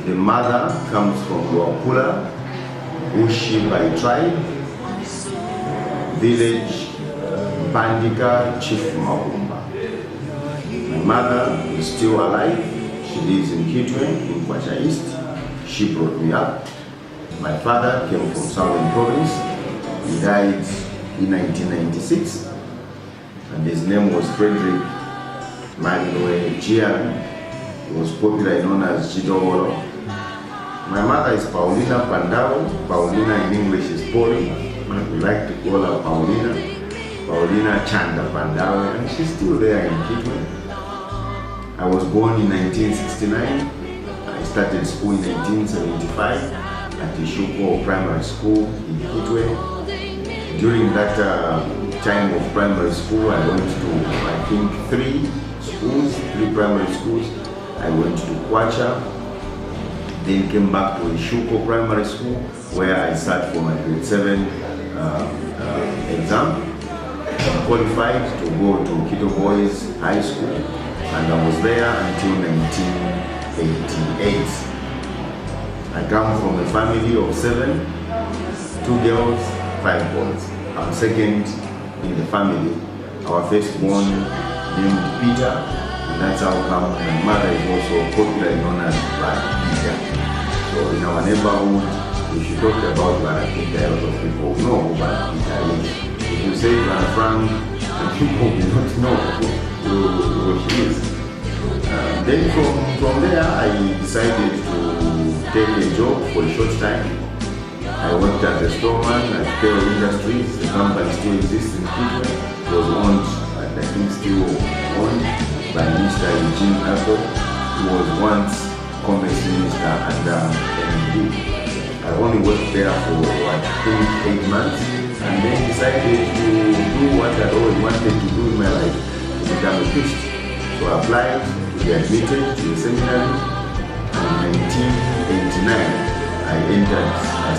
The mother comes from Luapula, Bushi by tribe, village Bandika, Chief Maumba. My mother is still alive. She lives in Kitwe, in Kwacha East. She brought me up. My father came from Southern Province. He died in 1996, and his name was Frederick Manuel Gian. He was popularly known as Chidoro. My mother is Paulina Pandao. Paulina in English is Polly, but we like to call her Paulina. Paulina Chanda Pandao, and she's still there in Kitwe. I was born in 1969. I started school in 1975 at Ishuko Primary School in Kitwe. During that time of primary school, I went to, I think, three primary schools. I went to Kwacha, then came back to Ishuko Primary School, where I sat for my grade 7 exam. I qualified to go to Kito Boys High School, and I was there until 1988. I come from a family of 7, 2 girls, 5 boys. I'm second in the family. Our firstborn named Peter, and that's how come my mother is also popularly known as Black Peter. So in our neighborhood, if you talk about Black Peter, a lot of people know who Black Peter is. If you say Black Frank, people do not know who she is. Then from there, I decided to take a job for a short time. I worked as a storeman at Pearl Industries. The company still exists in Kitwe. It was owned, and I think still owned, by Mr. Eugene Apple, who was once Commerce Minister under NMD. I only worked there for, I think, 8 months, and then decided to do what I'd always wanted to do in my life, to become a priest. So I applied to be admitted to the seminary. In 1989, I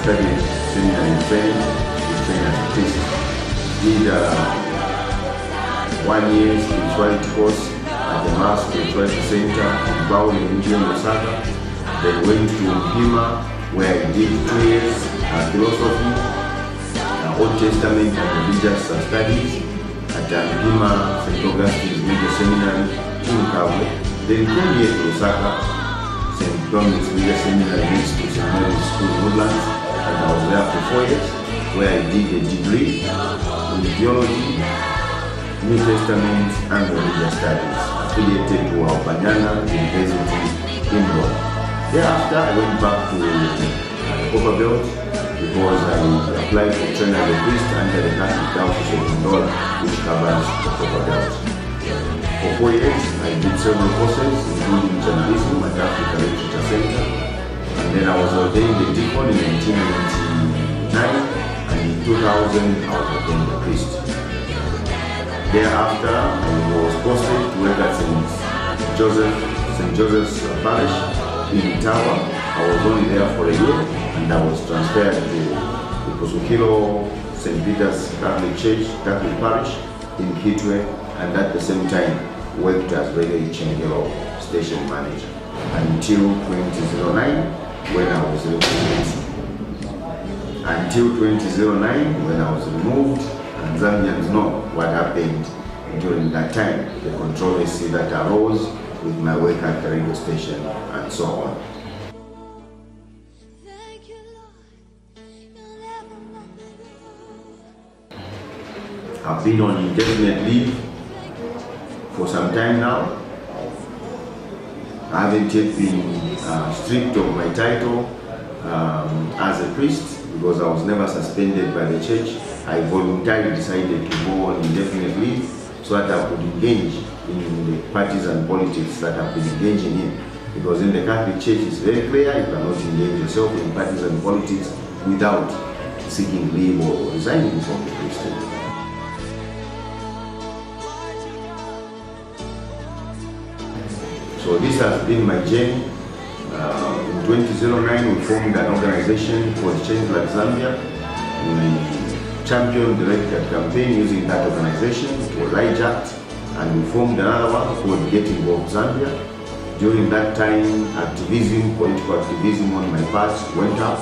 studied seminary training to train as a priest. Did 1 year spirituality course at the Mass Spirituality Center in Bwalya, Indian Osaka. Then went to Hima, where I did 2 years philosophy, Old Testament and religious studies at Hima St. Augustine's Media Seminary in Kabwe. Then came here to Osaka, St. Dominic's Media Seminary next to St. Mary's School in Woodlands, and I was there for 4 years, where I did a degree in theology, New Testament and religious studies, affiliated to Albanyana University in Rome. Thereafter, I went back to Copper Belt because I applied for training as a priest under the Catholic Diocese of Ndola, which covers the Copper Belt. For 4 years, I did several courses, including journalism at Africa Literature Center, and then I was ordained a deacon in 1999, and in 2000, I was ordained a priest. Thereafter, I was posted to work at St. Joseph's Parish in Tawa. I was only there for a year, and I was transferred to the Kusukilo St. Peter's Catholic Church, Catholic Parish in Kitwe, and at the same time worked as Radio Chengelo station manager until 2009 when I was removed. Until 2009 when I was removed. And Zambians know what happened during that time, the controversy that arose with my work at the radio station and so on. I've been on indefinite leave for some time now. I haven't yet been stripped of my title as a priest because I was never suspended by the church. I voluntarily decided to go on indefinite leave so that I could engage in the partisan politics that I've been engaging in. Because in the Catholic Church it's very clear you cannot engage yourself in partisan politics without seeking leave or resigning from the priesthood. So this has been my journey. In 2009 we formed an organization called Change Like Zambia. We championed the Red Card campaign using that organization. It was hijacked, and we formed another one called Get Involved Zambia. During that time, political activism on my part went up.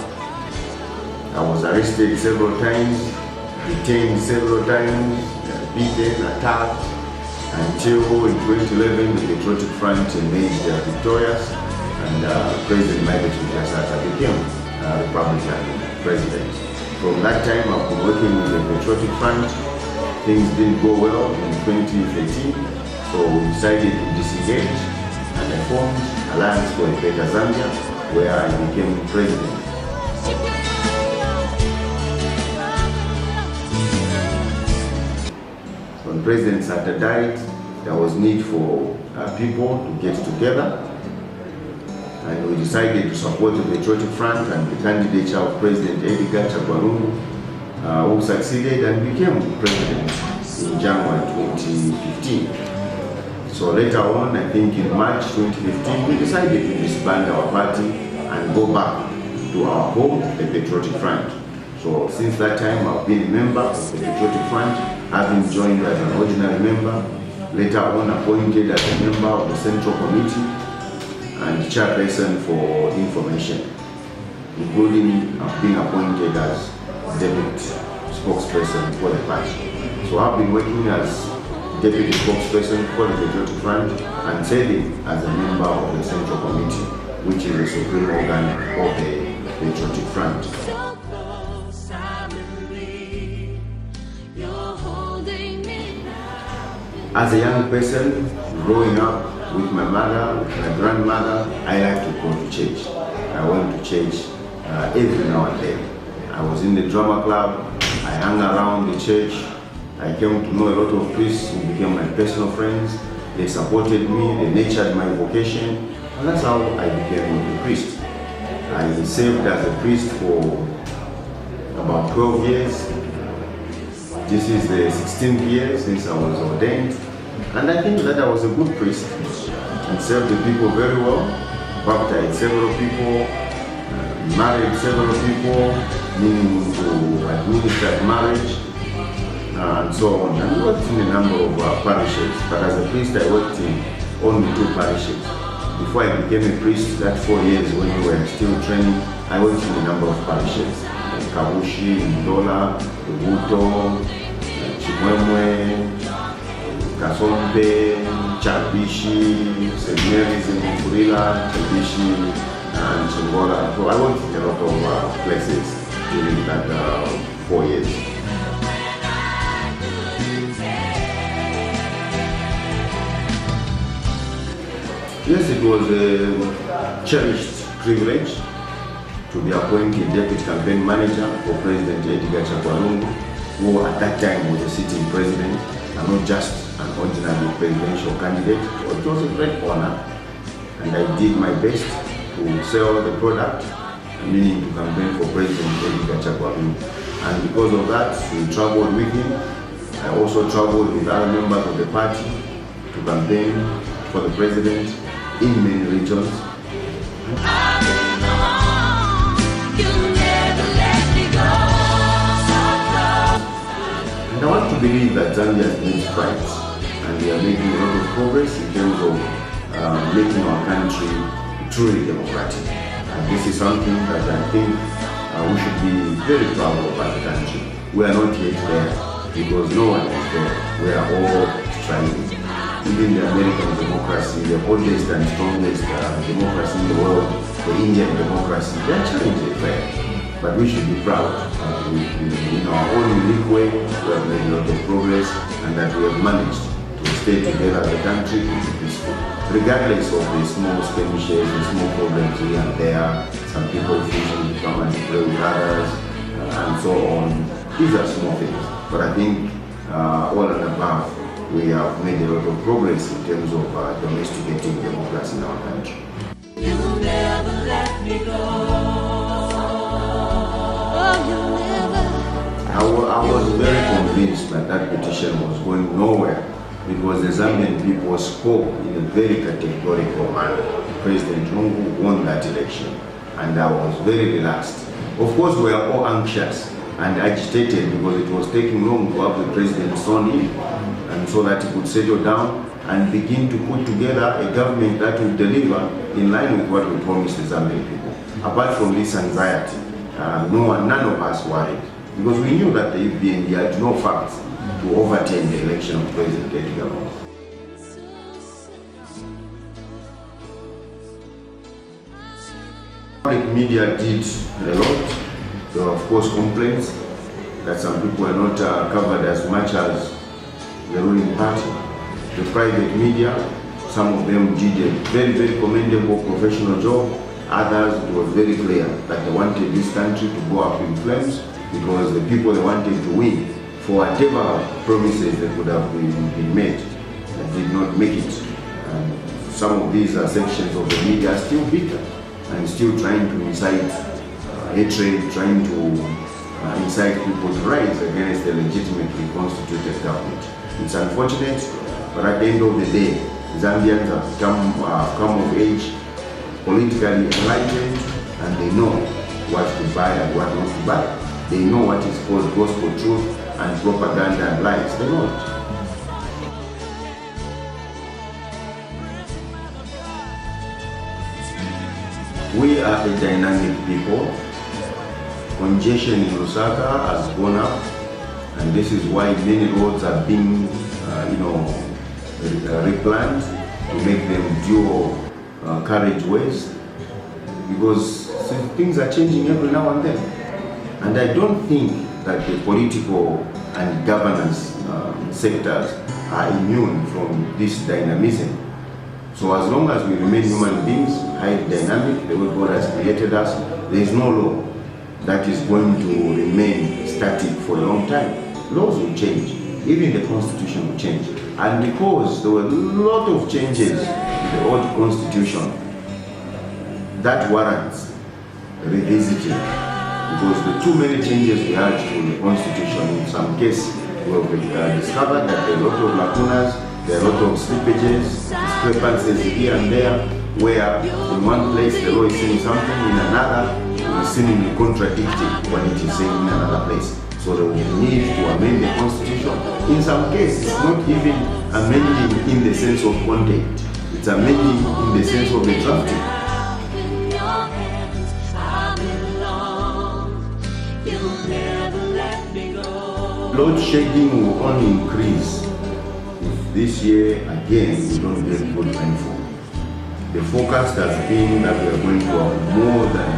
I was arrested several times, detained several times, beaten, attacked, until in 2011 the Patriotic Front emerged victorious, and President Michael Mujasata became Republican president. From that time, I've been working with the Patriotic Front. Things didn't go well in 2013, so we decided to disengage, and I formed Alliance for a Better Zambia, where I became president. When President Sata died, there was need for people to get together, and we decided to support the Patriotic Front and the candidature of President Edgar Chagwarungu, who succeeded and became president in January 2015. So later on, I think in March 2015, we decided to disband our party and go back to our home, the Patriotic Front. So since that time, I've been a member of the Patriotic Front, having joined as an ordinary member, later on appointed as a member of the Central Committee and chairperson for information, including being appointed as deputy spokesperson for the party. So I've been working as deputy spokesperson for the Patriotic Front and serving as a member of the Central Committee, which is the supreme organ of the Patriotic Front. As a young person, growing up with my mother, with my grandmother, I like to go to church. I went to church every now and then. I was in the drama club, I hung around the church, I came to know a lot of priests who became my personal friends. They supported me, they nurtured my vocation, and that's how I became a priest. I served as a priest for about 12 years. This is the 16th year since I was ordained, and I think that I was a good priest and served the people very well, baptized several people, married several people, meaning to administer marriage, and so on. And I worked in a number of parishes, but as a priest I worked in only 2 parishes. Before I became a priest, that 4 years when we were still training, I worked in a number of parishes. Kabushi, Ndola, Ubuto, Chimwemwe, Kasombe, Chabishi, St. Mary's in Mufurila, Chabishi, and Chingola. So I worked in a lot of places during that 4 years. Yes, it was a cherished privilege to be appointed Deputy Campaign Manager for President Edgar Chagwarungu, who at that time was a sitting president and not just an ordinary presidential candidate. So it was a great honor, and I did my best to sell the product, meaning to campaign for President Edgar Chagwarungu. And because of that, we traveled with him. I also traveled with other members of the party to campaign for the president in many regions. And I want to believe that Zambia has made strides, and we are making a lot of progress in terms of making our country truly democratic. And this is something that I think we should be very proud of as a country. We are not yet there because no one is there. We are all striving. Even the American democracy, the oldest and strongest democracy in the world, the Indian democracy, they are challenging there. But we should be proud. In our own unique way, we have made a lot of progress, and that we have managed to stay together as a country to be peaceful. Regardless of the small skirmishes, the small problems here and there, some people refusing to come and play with others, and so on. These are small things. But I think all and above, we have made a lot of progress in terms of domesticating democracy in our country. You'll never let me go. Oh, you'll never. I was very convinced that that petition was going nowhere, because the Zambian people spoke in a very categorical manner. President Lungu won that election, and I was very relaxed. Of course, we are all anxious and agitated because it was taking long to have the president sworn in, and so that he could settle down. and begin to put together a government that will deliver in line with what we promised the Zambian people. Apart from this anxiety, none of us worried, because we knew that the UPND had no facts to overturn the election of President Kayombo. Public media did a lot. There were, of course, complaints that some people were not covered as much as the ruling party. The private media, some of them did a very, very commendable professional job. Others, it was very clear that they wanted this country to go up in flames because the people they wanted to win, for whatever promises that would have been made, did not make it. And some of these sections of the media are still bitter and still trying to incite hatred, trying to incite people to rise against the legitimately constituted government. It's unfortunate, but at the end of the day, Zambians have come of age, politically enlightened, and they know what to buy and what not to buy. They know what is called gospel truth and propaganda and lies. They know it. We are a dynamic people. Congestion in Lusaka has gone up, and this is why many roads are being, replanned to make them dual carriageways, because things are changing every now and then. And I don't think that the political and governance sectors are immune from this dynamism. So as long as we remain human beings, highly dynamic, the way God has created us, there is no law that is going to remain static for a long time. Laws will change, even the constitution will change. And because there were a lot of changes in the old constitution, that warrants revisiting, because the too many changes we had to the constitution, in some cases, we have discovered that there are a lot of lacunas, there are a lot of slippages, discrepancies here and there, where in one place the law is saying something, in another it is seemingly contradicting what it is saying in another place. So there will be need to amend the constitution. In some cases, it's not even amending in the sense of content, it's amending in the sense of the drafting. Load shedding will only increase if this year again we don't get good rainfall. The forecast has been that we are going to have more than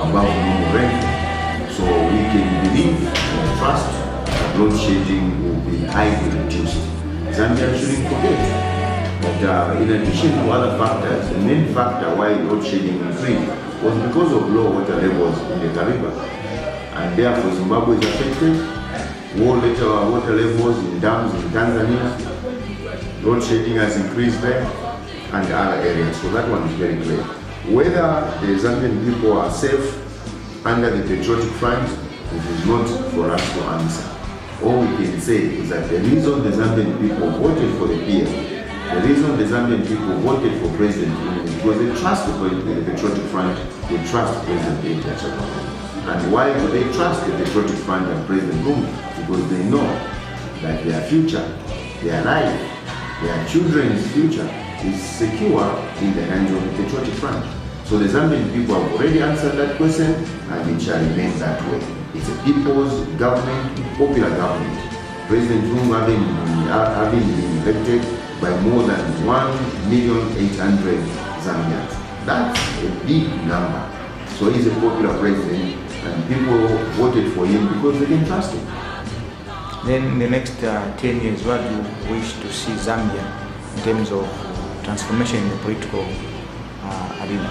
above normal rainfall. So we can believe and trust that load shedding will be highly reduced. Zambia shouldn't forget that in addition to other factors, the main factor why load shedding increased was because of low water levels in the Kariba. And therefore Zimbabwe is affected. Water levels in dams in Tanzania, load shedding has increased there, and other areas. So that one is very clear. Whether the Zambian people are safe under the patriotic front, it is not for us to answer. All we can say is that the reason the Zambian people voted for the PM, the reason the Zambian people voted for President is because they trust the patriotic front, they trust President Kayombo. And why do they trust the patriotic front and President Lumumba? Because they know that their future, their life, their children's future is secure in the hands of the patriotic front. So the Zambian people have already answered that question, and it shall remain that way. It's a people's government, popular government. President Lumumba having been elected by more than 1,800,000 Zambians. That's a big number. So he's a popular president, and people voted for him because they didn't trust him. Then in the next 10 years, what do you wish to see Zambia in terms of transformation in the political arena?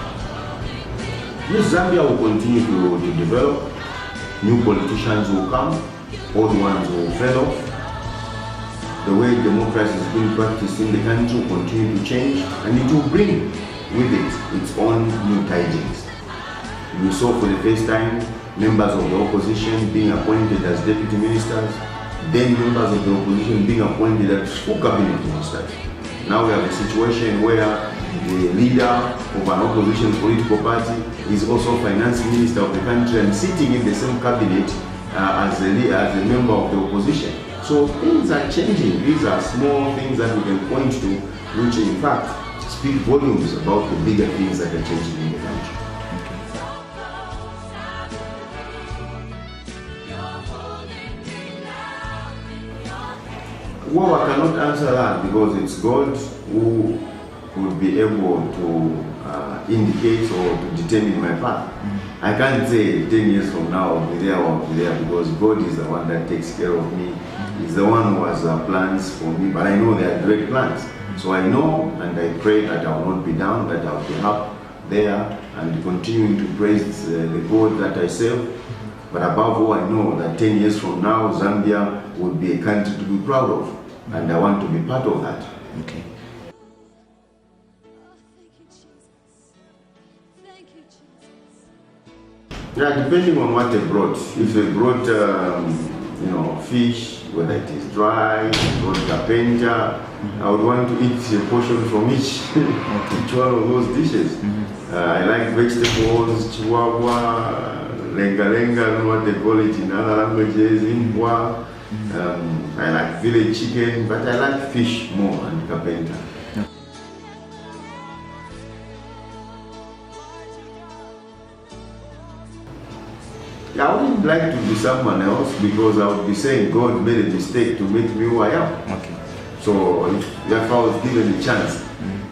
Yes, Zambia will continue to develop. New politicians will come, old ones will fade off. The way democracy is being practiced in the country will continue to change, and it will bring with it its own new tidings. We saw for the first time members of the opposition being appointed as deputy ministers, then members of the opposition being appointed as full cabinet ministers. Now we have a situation where the leader of an opposition political party is also finance minister of the country and sitting in the same cabinet as a member of the opposition. So things are changing. These are small things that we can point to, which in fact speak volumes about the bigger things that are changing in the country. Well, I cannot answer that because it's God who would be able to indicate or to determine my path. I can't say 10 years from now I'll be there or I'll be there, because God is the one that takes care of me. He's the one who has plans for me, but I know they are great plans. So I know and I pray that I will not be down, that I will be up there and continuing to praise the God that I serve. But above all, I know that 10 years from now, Zambia would be a country to be proud of, and I want to be part of that. Okay. Yeah, depending on what they brought. If they brought, fish, whether it is dry, brought kapenta, I would want to eat a portion from each one of those dishes. I like vegetables, chihuahua, lenga-lenga, I don't know what they call it in other languages, imbwa. I like village chicken, but I like fish more and kapenta. I wouldn't like to be someone else, because I would be saying God made a mistake to make me who I am. Okay. So if I was given a chance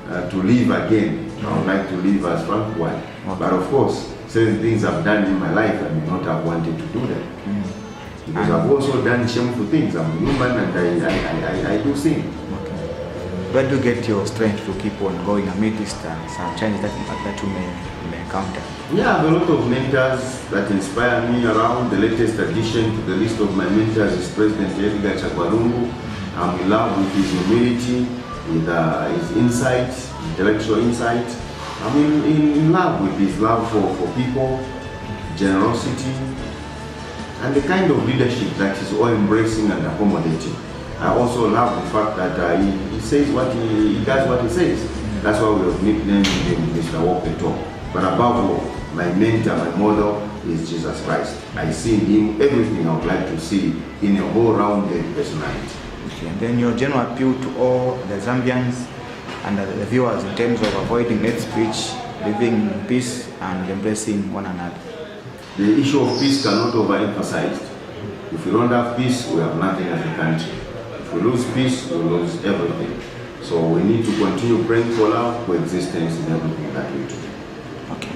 to live again, I would like to live as Frank Bwalya. Okay. But of course, certain things I've done in my life, I may not have wanted to do them. Because I've also done shameful things. I'm human and I do sin. Okay. Where do you get your strength to keep on going amidst some challenges that you may encounter? Yeah, I have a lot of mentors that inspire me around. The latest addition to the list of my mentors is President Edgar Chagwalungu. I'm in love with his humility, with his insight, intellectual insight. I'm in love with his love for people, generosity, and the kind of leadership that is all embracing and accommodating. I also love the fact that he says what he does what he says. That's why we have nicknamed him Mr. Walk the Talk. But above all, my mentor, my model is Jesus Christ. I see in him everything I would like to see in a whole-rounded personality. Okay. And then your general appeal to all the Zambians and the viewers in terms of avoiding hate speech, living in peace and embracing one another. The issue of peace cannot be overemphasized. If we don't have peace, we have nothing as a country. If we lose peace, we lose everything. So we need to continue praying for love, coexistence in everything that we do. Okay.